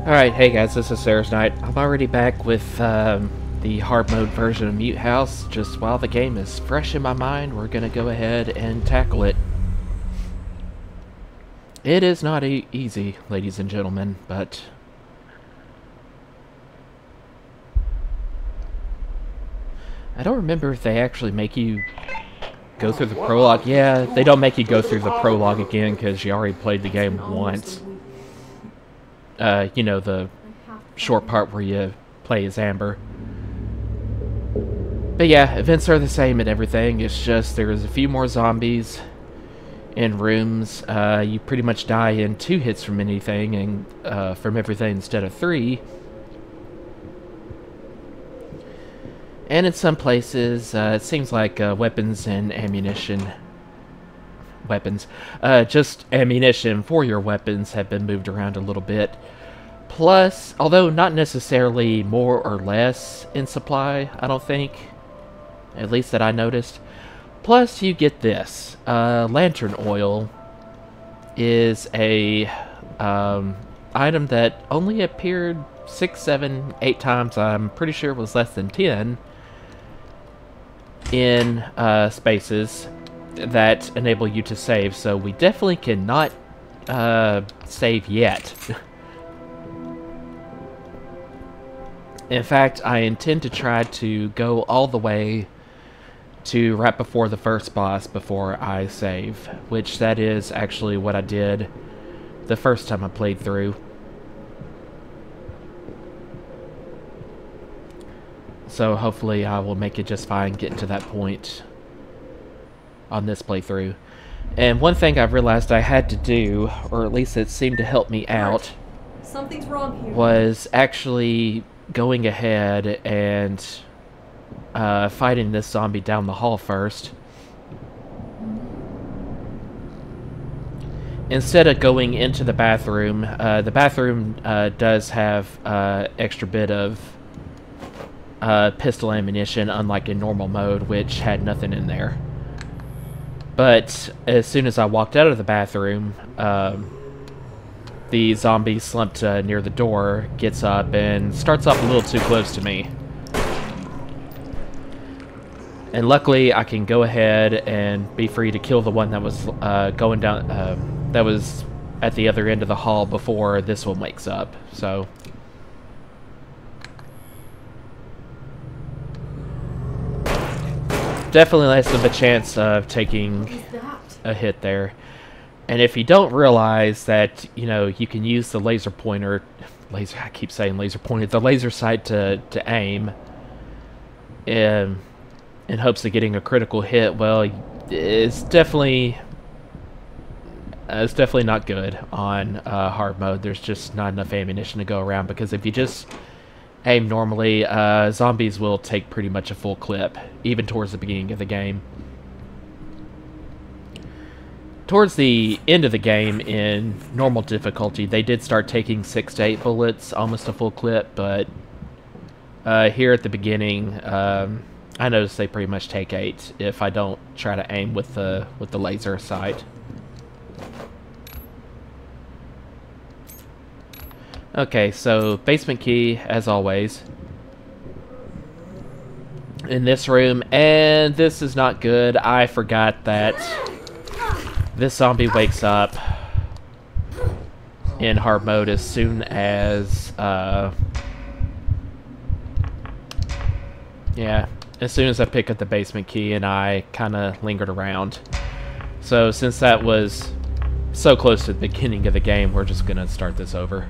Alright, hey guys, this is Sarah's Night. I'm already back with the hard mode version of Mute House. Just while the game is fresh in my mind, we're gonna go ahead and tackle it. It is not easy, ladies and gentlemen, but... I don't remember if they actually make you go through the prologue. Yeah, they don't make you go through the prologue again because you already played the game once. You know, the short part where you play as Amber. But yeah, events are the same and everything. It's just there's a few more zombies in rooms. You pretty much die in 2 hits from anything and from everything instead of 3. And in some places, it seems like weapons and ammunition... just ammunition for your weapons have been moved around a little bit. Plus, although not necessarily more or less in supply, I don't think. At least that I noticed. Plus, you get this. Lantern oil is a item that only appeared 6, 7, 8 times. I'm pretty sure it was less than 10 in spaces that enable you to save, so we definitely cannot save yet. In fact, I intend to try to go all the way to right before the first boss before I save, which that is actually what I did the first time I played through. So hopefully I will make it just fine getting to that point on this playthrough. And one thing I realized I had to do, or at least it seemed to help me out, something's wrong here, was actually going ahead and fighting this zombie down the hall first. Instead of going into the bathroom does have extra bit of pistol ammunition, unlike in normal mode, which had nothing in there. But as soon as I walked out of the bathroom, the zombie slumped near the door, gets up, and starts up a little too close to me. And luckily, I can go ahead and be free to kill the one that was going down, that was at the other end of the hall before this one wakes up. So definitely less of a chance of taking a hit there. And if you don't realize that, you know, you can use the laser pointer, I keep saying laser pointer, the laser sight to aim in hopes of getting a critical hit, well, it's definitely not good on hard mode. There's just not enough ammunition to go around, because if you just aim normally, zombies will take pretty much a full clip, even towards the beginning of the game. Towards the end of the game, in normal difficulty, they did start taking 6 to 8 bullets, almost a full clip, but here at the beginning, I noticed they pretty much take 8 if I don't try to aim with the laser sight. Okay, so basement key, as always, in this room, and this is not good. I forgot that this zombie wakes up in hard mode as soon as, yeah, as soon as I pick up the basement key, and I kind of lingered around. So since that was so close to the beginning of the game, we're just gonna start this over.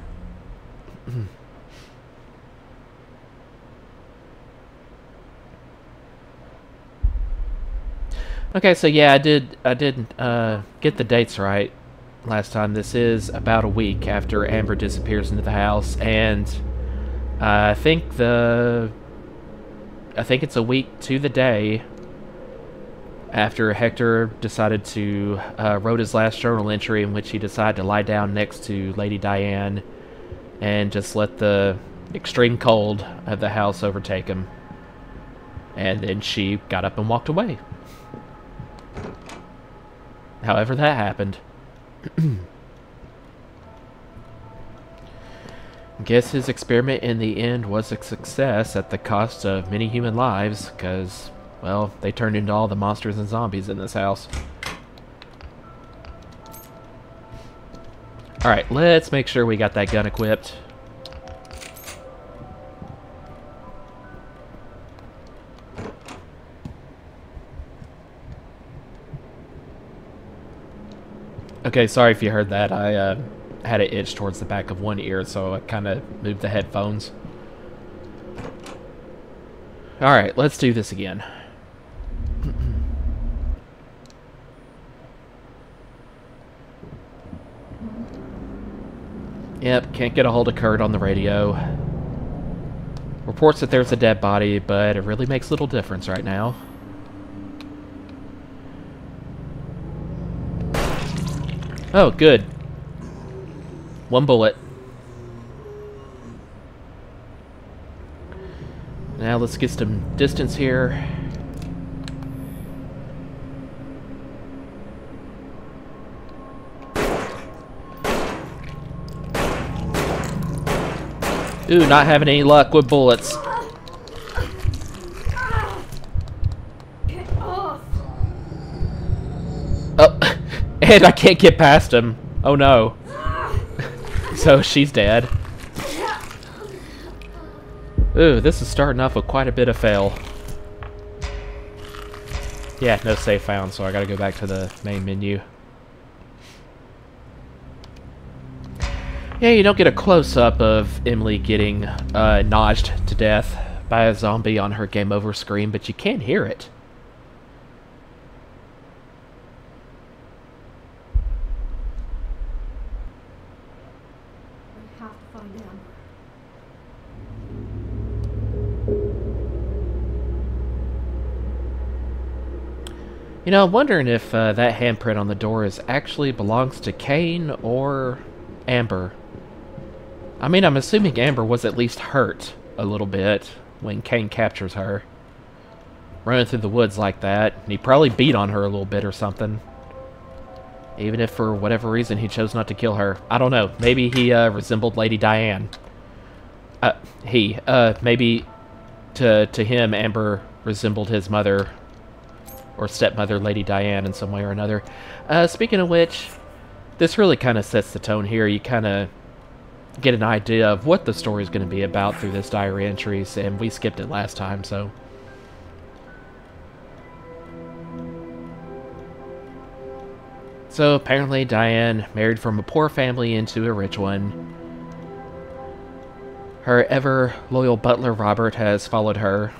Okay, so yeah, I did get the dates right last time. This is about a week after Amber disappears into the house, and I think it's a week to the day after Hector decided to wrote his last journal entry, in which he decided to lie down next to Lady Diane and just let the extreme cold of the house overtake him. And then she got up and walked away. However that happened. Guess his experiment in the end was a success at the cost of many human lives, because, well, they turned into all the monsters and zombies in this house. Alright, let's make sure we got that gun equipped. Okay, sorry if you heard that. I had an itch towards the back of one ear, so I kind of moved the headphones. Alright, let's do this again. Yep, can't get a hold of Kurt on the radio. Reports that there's a dead body, but it really makes little difference right now. Oh, good. One bullet. Now let's get some distance here. Ooh, not having any luck with bullets. Get off. Oh, and I can't get past him. Oh no. So she's dead. Ooh, this is starting off with quite a bit of fail. Yeah, no save found, so I gotta go back to the main menu. Yeah, you don't get a close-up of Emily getting noshed to death by a zombie on her game over screen, but you can hear it. I have to find him. You know, I'm wondering if that handprint on the door actually belongs to Kane or Amber. I mean, I'm assuming Amber was at least hurt a little bit when Kane captures her. Running through the woods like that. And he probably beat on her a little bit or something. Even if for whatever reason he chose not to kill her. I don't know. Maybe he resembled Lady Diane. Maybe to him, Amber resembled his mother or stepmother, Lady Diane, in some way or another. Speaking of which, this really kind of sets the tone here. You kind of get an idea of what the story is going to be about through this diary entries, and we skipped it last time, so... So apparently Diane married from a poor family into a rich one. Her ever-loyal butler Robert has followed her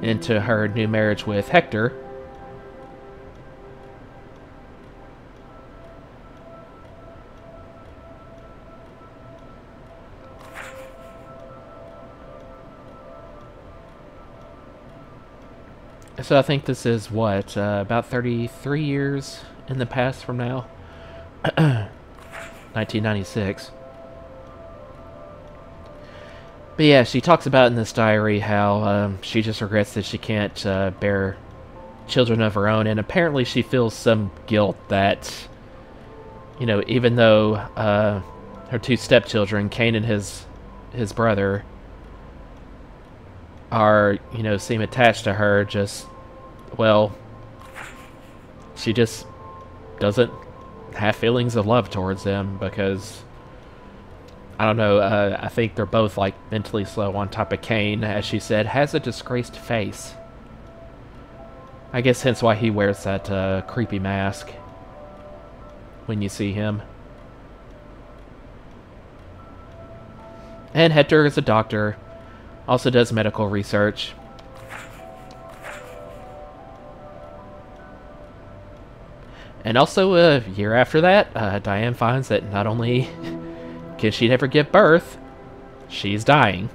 into her new marriage with Hector. So I think this is, what, about 33 years in the past from now? 1996. But yeah, she talks about in this diary how she just regrets that she can't bear children of her own, and apparently she feels some guilt that, you know, even though her two stepchildren, Kane and his brother, are, you know, seem attached to her, just, well, she just doesn't have feelings of love towards them because, I don't know, I think they're both, like, mentally slow, on top of Kane, as she said, has a disgraced face. I guess hence why he wears that creepy mask when you see him. And Hector is a doctor. Also does medical research. And also, a year after that, Diane finds that not only can she never give birth, she's dying.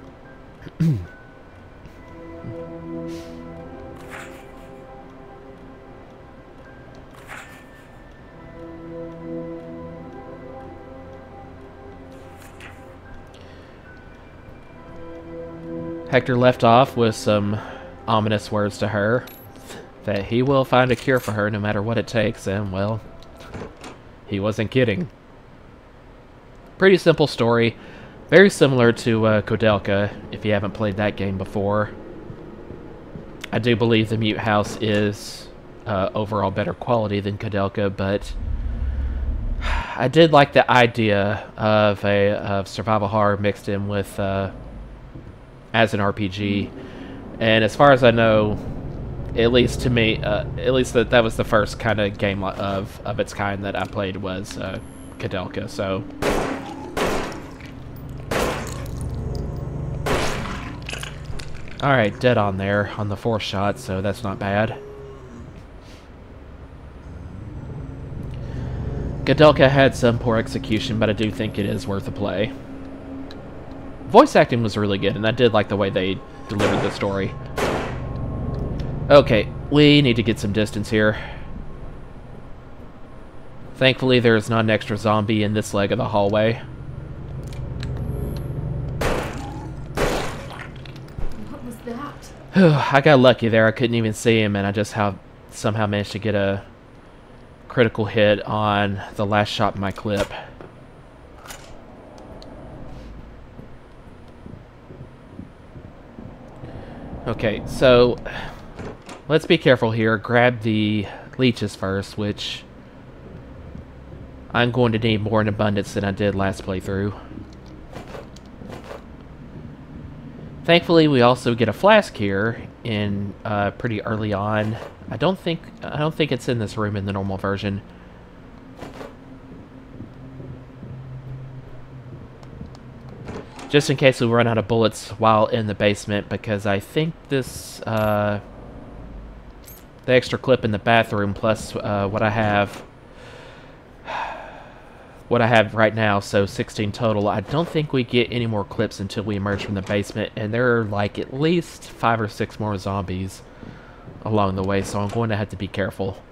Hector left off with some ominous words to her, that he will find a cure for her no matter what it takes, and, well, he wasn't kidding. Pretty simple story. Very similar to Kodelka, if you haven't played that game before. I do believe the Mute House is overall better quality than Kodelka, but I did like the idea of survival horror mixed in with as an RPG. And as far as I know, at least to me, at least that was the first kind of game of its kind that I played was Kodelka. So. Alright, dead on there on the 4th shot, so that's not bad. Kodelka had some poor execution, but I do think it is worth a play. Voice acting was really good, and I did like the way they delivered the story. Okay, we need to get some distance here. Thankfully, there is not an extra zombie in this leg of the hallway. I got lucky there. I couldn't even see him, and I just somehow managed to get a critical hit on the last shot in my clip. Okay, so let's be careful here. Grab the leeches first, which I'm going to need more in abundance than I did last playthrough. Thankfully, we also get a flask here in pretty early on. I don't think it's in this room in the normal version. Just in case we run out of bullets while in the basement, because I think this the extra clip in the bathroom plus what I have right now, so 16 total. I don't think we get any more clips until we emerge from the basement, and there are like at least 5 or 6 more zombies along the way, so I'm going to have to be careful.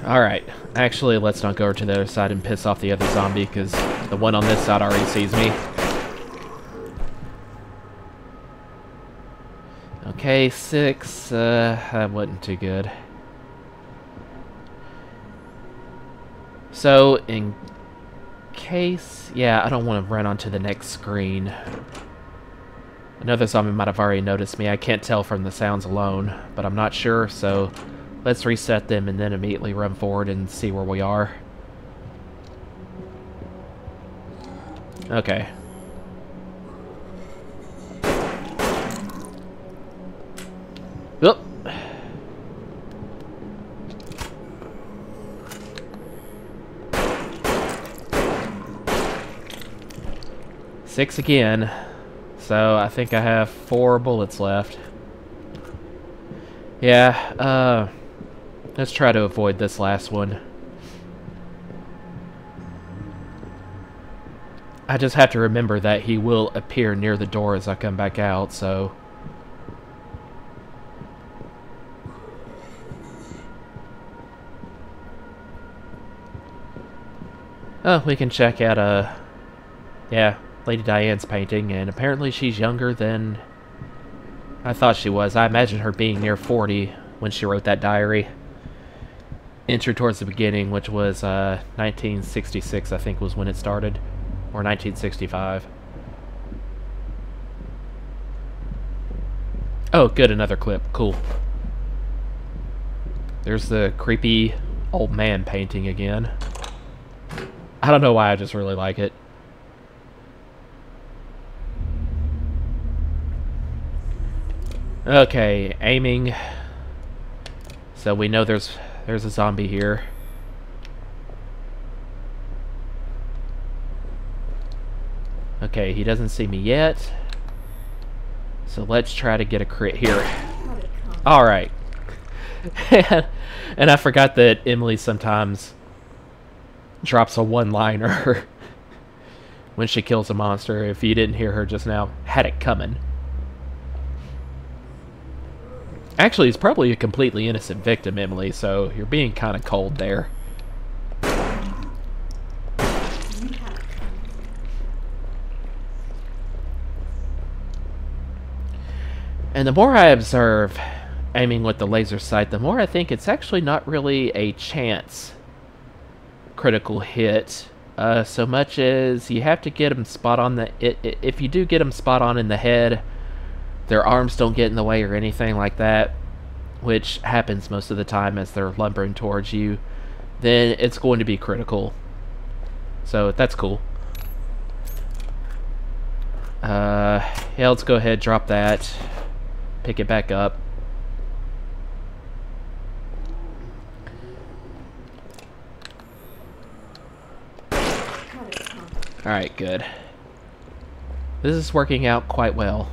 Alright, actually, let's not go over to the other side and piss off the other zombie, because the one on this side already sees me. Okay, 6, that wasn't too good. So, in case... yeah, I don't want to run onto the next screen. Another zombie might have already noticed me. I can't tell from the sounds alone, but I'm not sure, so... let's reset them and then immediately run forward and see where we are. Okay. Oop. Six again. So I think I have 4 bullets left. Yeah, let's try to avoid this last one. I just have to remember that he will appear near the door as I come back out, so... oh, we can check out, yeah, Lady Diane's painting, and apparently she's younger than I thought she was. I imagine her being near 40 when she wrote that diary. Entry towards the beginning, which was 1966, I think was when it started. Or 1965. Oh, good, another clip. Cool. There's the creepy old man painting again. I don't know why, I just really like it. Okay, aiming. So we know there's a zombie here. Okay, he doesn't see me yet. So let's try to get a crit here. Alright. And I forgot that Emily sometimes drops a one-liner when she kills a monster. If you didn't hear her just now, had it coming. Actually, he's probably a completely innocent victim, Emily, so you're being kind of cold there. And the more I observe aiming with the laser sight, the more I think it's actually not really a chance critical hit, so much as you have to get them spot on the... if you do get them spot on in the head, their arms don't get in the way or anything like that, which happens most of the time as they're lumbering towards you, then it's going to be critical. So that's cool. Yeah, let's go ahead, drop that, pick it back up. Alright, good. This is working out quite well.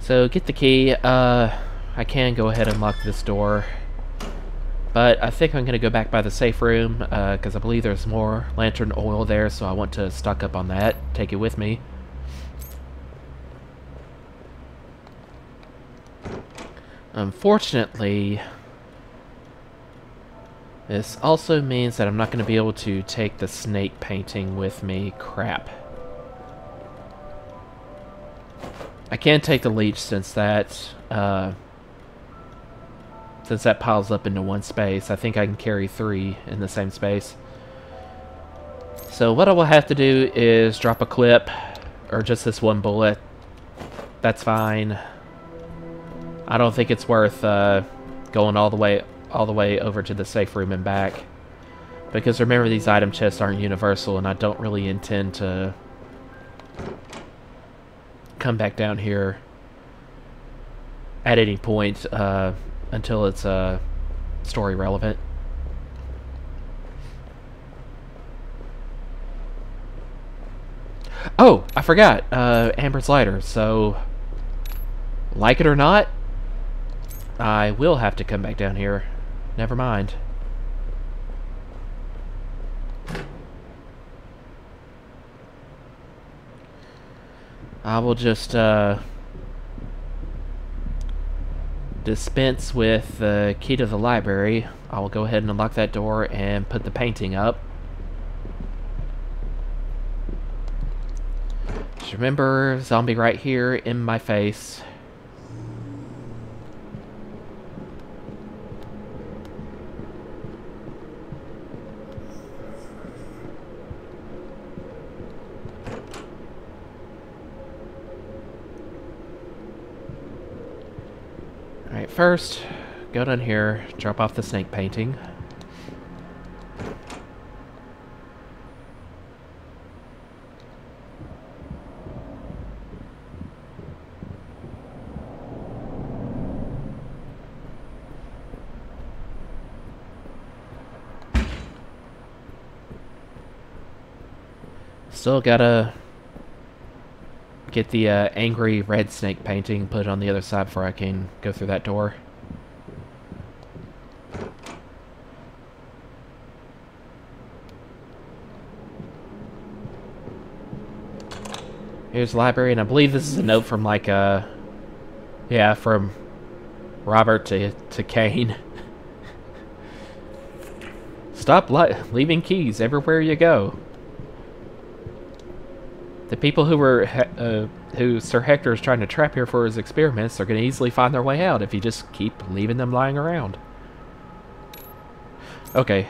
So, get the key. I can go ahead and lock this door. But I think I'm going to go back by the safe room, because I believe there's more lantern oil there, so I want to stock up on that, take it with me. Unfortunately, this also means that I'm not going to be able to take the snake painting with me. Crap. I can take the leech since that piles up into one space. I think I can carry 3 in the same space. So what I will have to do is drop a clip, or just this one bullet. That's fine. I don't think it's worth going all the way over to the safe room and back, because remember, these item chests aren't universal, and I don't really intend to come back down here at any point until it's story relevant. Oh, I forgot Amber's lighter. So, like it or not, I will have to come back down here. Never mind. I will just dispense with the key to the library. I will go ahead and unlock that door and put the painting up. Just remember, zombie right here in my face. Alright, first, go down here, drop off the snake painting. Still gotta get the angry red snake painting, put it on the other side before I can go through that door. Here's the library, and I believe this is a note from, like, yeah, from Robert to Kane. Stop leaving keys everywhere you go. The people who Sir Hector is trying to trap here for his experiments are going to easily find their way out if you just keep leaving them lying around. Okay.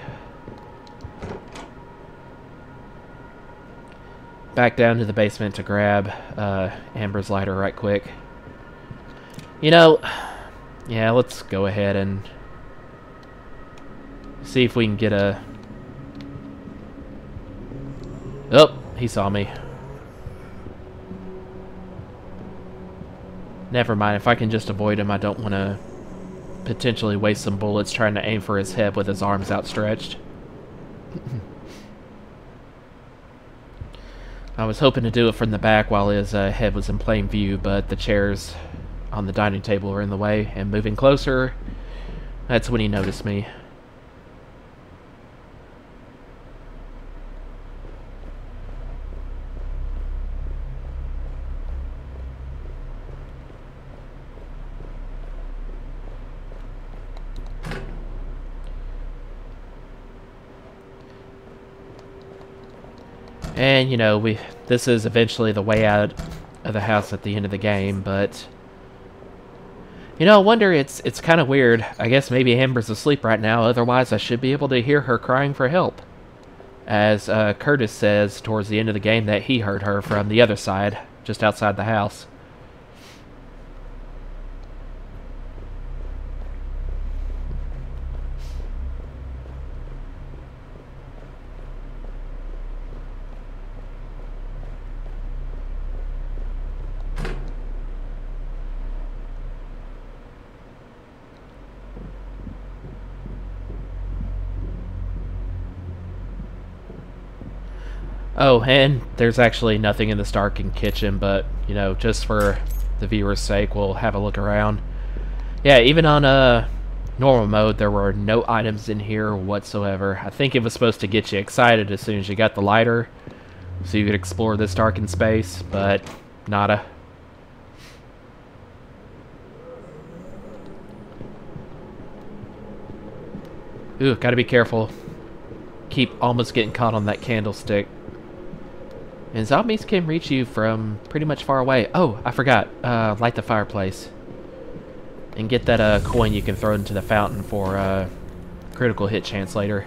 Back down to the basement to grab Amber's lighter right quick. You know, yeah, let's go ahead and see if we can get a... Oh, he saw me. Never mind, if I can just avoid him, I don't want to potentially waste some bullets trying to aim for his head with his arms outstretched. I was hoping to do it from the back while his head was in plain view, but the chairs on the dining table were in the way, and moving closer, that's when he noticed me. And, you know, this is eventually the way out of the house at the end of the game, but... You know, I wonder, it's kind of weird. I guess maybe Amber's asleep right now, otherwise I should be able to hear her crying for help. As Curtis says towards the end of the game that he heard her from the other side, just outside the house. Oh, and there's actually nothing in the Starkin kitchen, but, you know, just for the viewer's sake, we'll have a look around. Yeah, even on normal mode, there were no items in here whatsoever. I think it was supposed to get you excited as soon as you got the lighter, so you could explore this darkened space, but nada. Ooh, gotta be careful. Keep almost getting caught on that candlestick. And zombies can reach you from pretty much far away. Oh, I forgot. Light the fireplace. And get that coin you can throw into the fountain for critical hit chance later.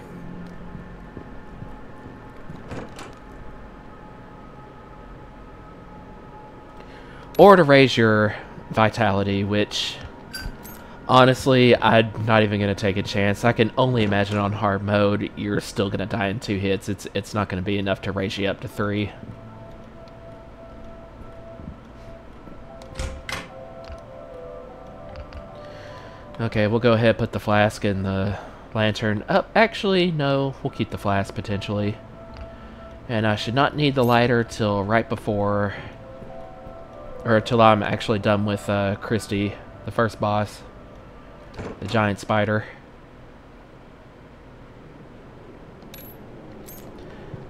Or to raise your vitality, which... honestly, I'm not even going to take a chance. I can only imagine on hard mode, you're still going to die in 2 hits. It's not going to be enough to raise you up to 3. Okay, we'll go ahead and put the flask in the lantern. Actually, no, we'll keep the flask potentially. And I should not need the lighter till right before... or till I'm actually done with Christy, the first boss. The giant spider.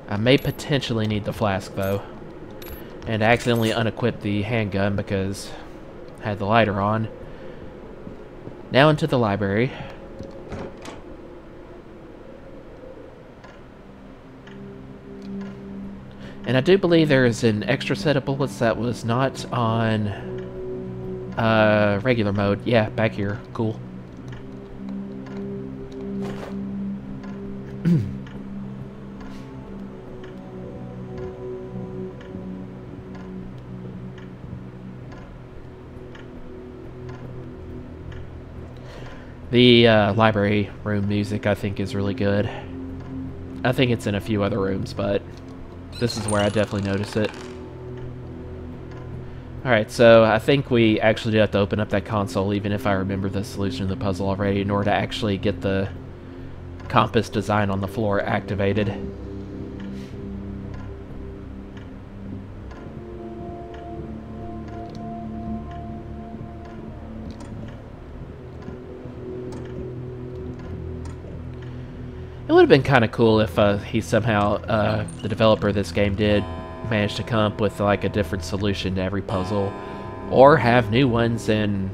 I may potentially need the flask, though. And I accidentally unequipped the handgun because I had the lighter on. Now into the library. And I do believe there is an extra set of bullets that was not on regular mode. Yeah, back here. Cool. The library room music, I think, is really good. I think it's in a few other rooms, but this is where I definitely notice it. Alright, so I think we actually do have to open up that console, even if I remember the solution to the puzzle already, in order to actually get the compass design on the floor activated. It would have been kind of cool if he somehow, the developer of this game did manage to come up with like a different solution to every puzzle, or have new ones in,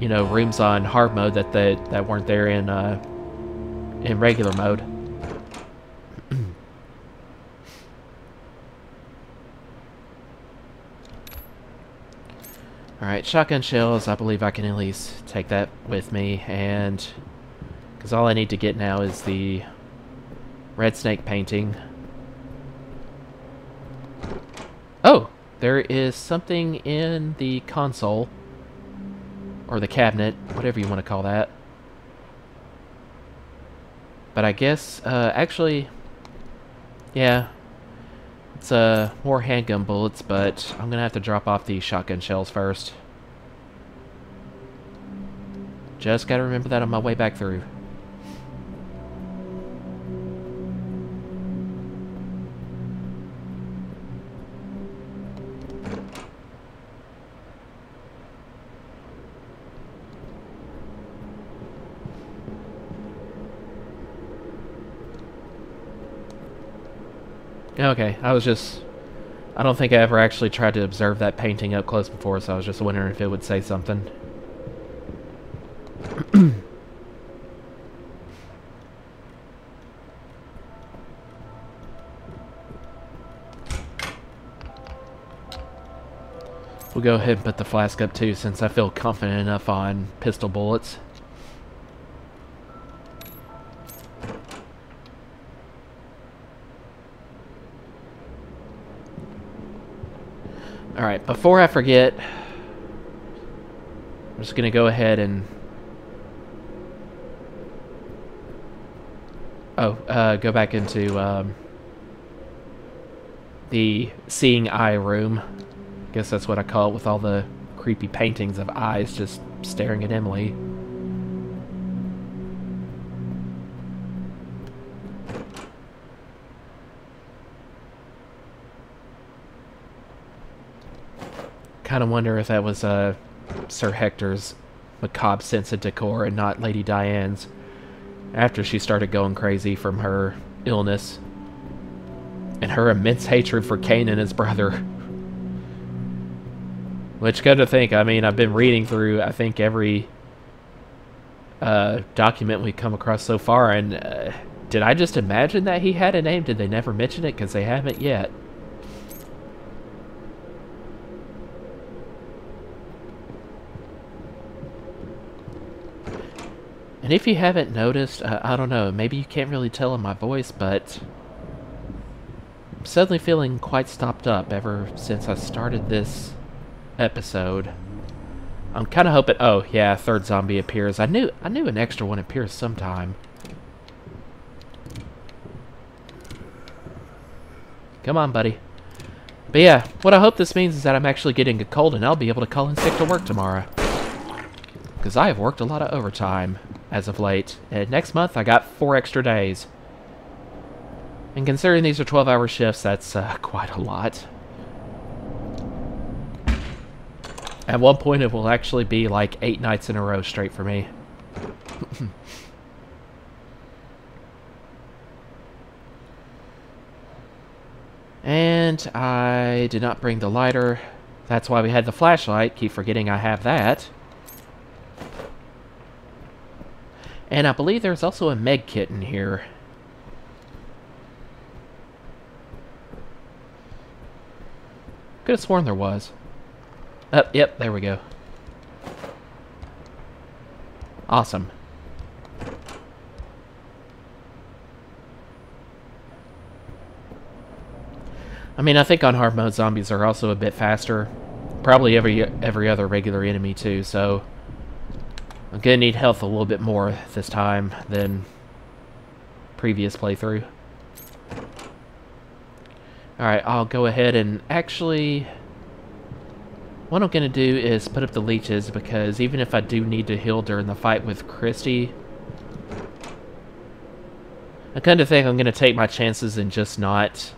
you know, rooms on hard mode that weren't there in regular mode. Alright, shotgun shells, I believe I can at least take that with me, and because all I need to get now is the red snake painting. Oh! There is something in the console. Or the cabinet, whatever you want to call that. But I guess, actually... yeah. It's, more handgun bullets, but I'm gonna have to drop off the shotgun shells first. Just gotta remember that on my way back through. Okay, I don't think I ever actually tried to observe that painting up close before, so I was just wondering if it would say something. We'll go ahead and put the flask up too, since I feel confident enough on pistol bullets. Alright, before I forget, I'm just going to go ahead and... go back into the seeing eye room. I guess that's what I call it, with all the creepy paintings of eyes just staring at Emily. Kind of wonder if that was Sir Hector's macabre sense of decor and not Lady Diane's, after she started going crazy from her illness and her immense hatred for Kane and his brother. Which, good to think, I mean, I've been reading through, I think, every document we've come across so far, and did I just imagine that he had a name? Did they never mention it? Because they haven't yet. And if you haven't noticed, I don't know, maybe you can't really tell in my voice, but I'm suddenly feeling quite stopped up ever since I started this episode. I'm kind of hoping... Oh, yeah, third zombie appears. I knew an extra one appears sometime. Come on, buddy. But yeah, what I hope this means is that I'm actually getting a cold and I'll be able to call in sick to work tomorrow. Because I have worked a lot of overtime as of late. And next month, I got 4 extra days. And considering these are 12-hour shifts, that's quite a lot. At one point, it will actually be like 8 nights in a row straight for me. And I did not bring the lighter. That's why we had the flashlight. Keep forgetting I have that. And I believe there's also a med kit in here. Could have sworn there was. Oh, yep, there we go. Awesome. I mean, I think on hard mode, zombies are also a bit faster. Probably every other regular enemy, too, so... I'm gonna need health a little bit more this time than previous playthrough. Alright, I'll go ahead and actually... What I'm gonna do is put up the leeches, because even if I do need to heal during the fight with Christy, I kind of think I'm gonna take my chances and just not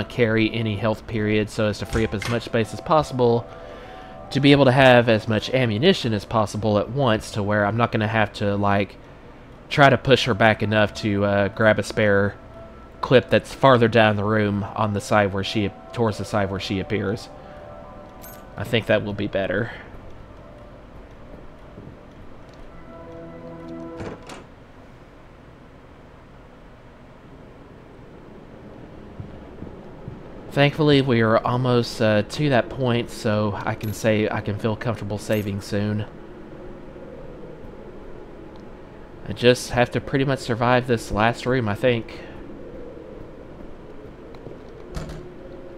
carry any health period, so as to free up as much space as possible to be able to have as much ammunition as possible at once, to where I'm not going to have to, like, try to push her back enough to grab a spare clip that's farther down the room on the side where towards the side where she appears. I think that will be better. Thankfully, we are almost to that point, so I can say I can feel comfortable saving soon. I just have to pretty much survive this last room, I think.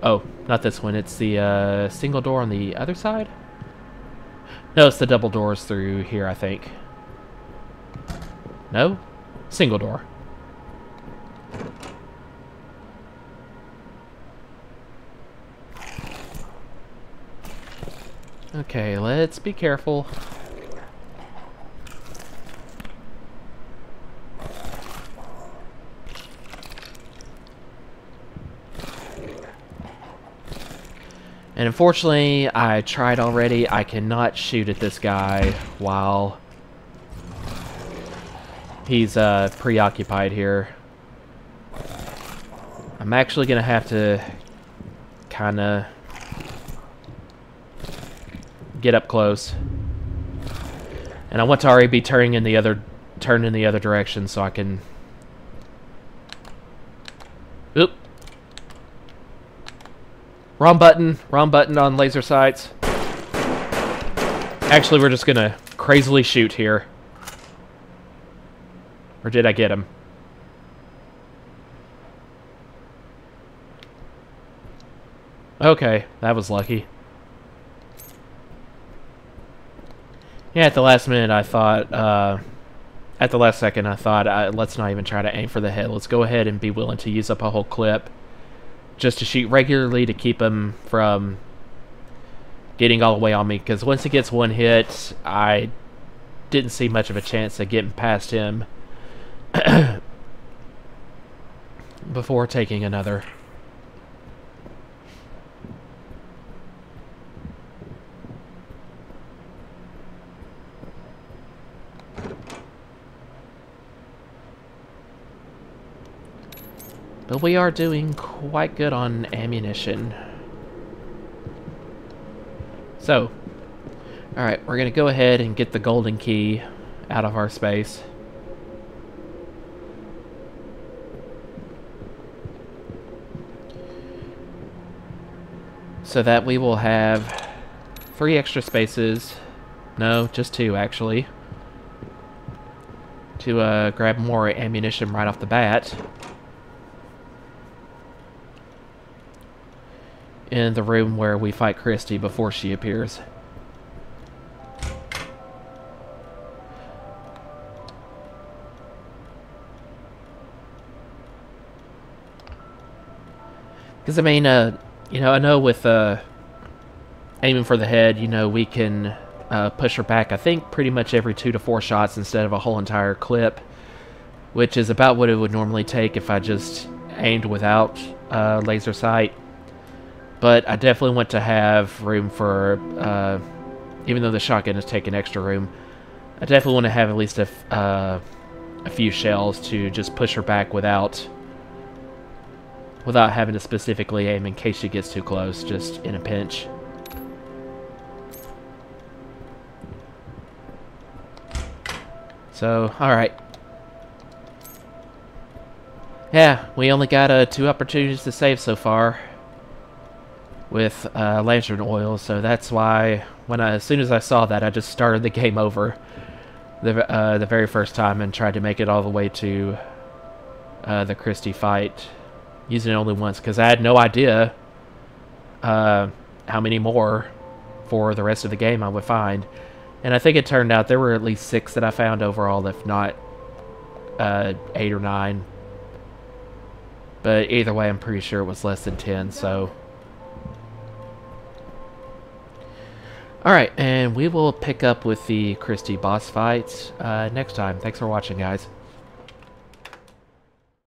Oh, not this one. It's the single door on the other side? No, it's the double doors through here, I think. No? Single door. Okay, let's be careful. And unfortunately, I tried already. I cannot shoot at this guy while he's preoccupied here. I'm actually gonna have to kind of get up close, and I want to already be turning in the other direction so I can. Oop. Wrong button. Wrong button on laser sights. Actually, we're just gonna crazily shoot here. Or did I get him? Okay, that was lucky. Yeah, at the last minute I thought, at the last second I thought, let's not even try to aim for the head. Let's go ahead and be willing to use up a whole clip just to shoot regularly to keep him from getting all the way on me. Because once he gets one hit, I didn't see much of a chance of getting past him before taking another. But we are doing quite good on ammunition. So, alright, we're going to go ahead and get the golden key out of our space. So that we will have 3 extra spaces. No, just 2 actually. To grab more ammunition right off the bat. In the room where we fight Christy before she appears. Because, I mean, you know, I know with aiming for the head, you know, we can push her back, I think, pretty much every 2 to 4 shots instead of a whole entire clip, which is about what it would normally take if I just aimed without laser sight. But I definitely want to have room for, even though the shotgun is taking extra room, I definitely want to have at least a few shells to just push her back without having to specifically aim in case she gets too close, just in a pinch. So, alright. Yeah, we only got 2 opportunities to save so far with lantern oil, so that's why as soon as I saw that, I just started the game over the very first time and tried to make it all the way to the Christy fight, using it only once, because I had no idea how many more for the rest of the game I would find. And I think it turned out there were at least 6 that I found overall, if not 8 or 9. But either way, I'm pretty sure it was less than 10, so... Alright, and we will pick up with the Christy boss fight next time. Thanks for watching, guys.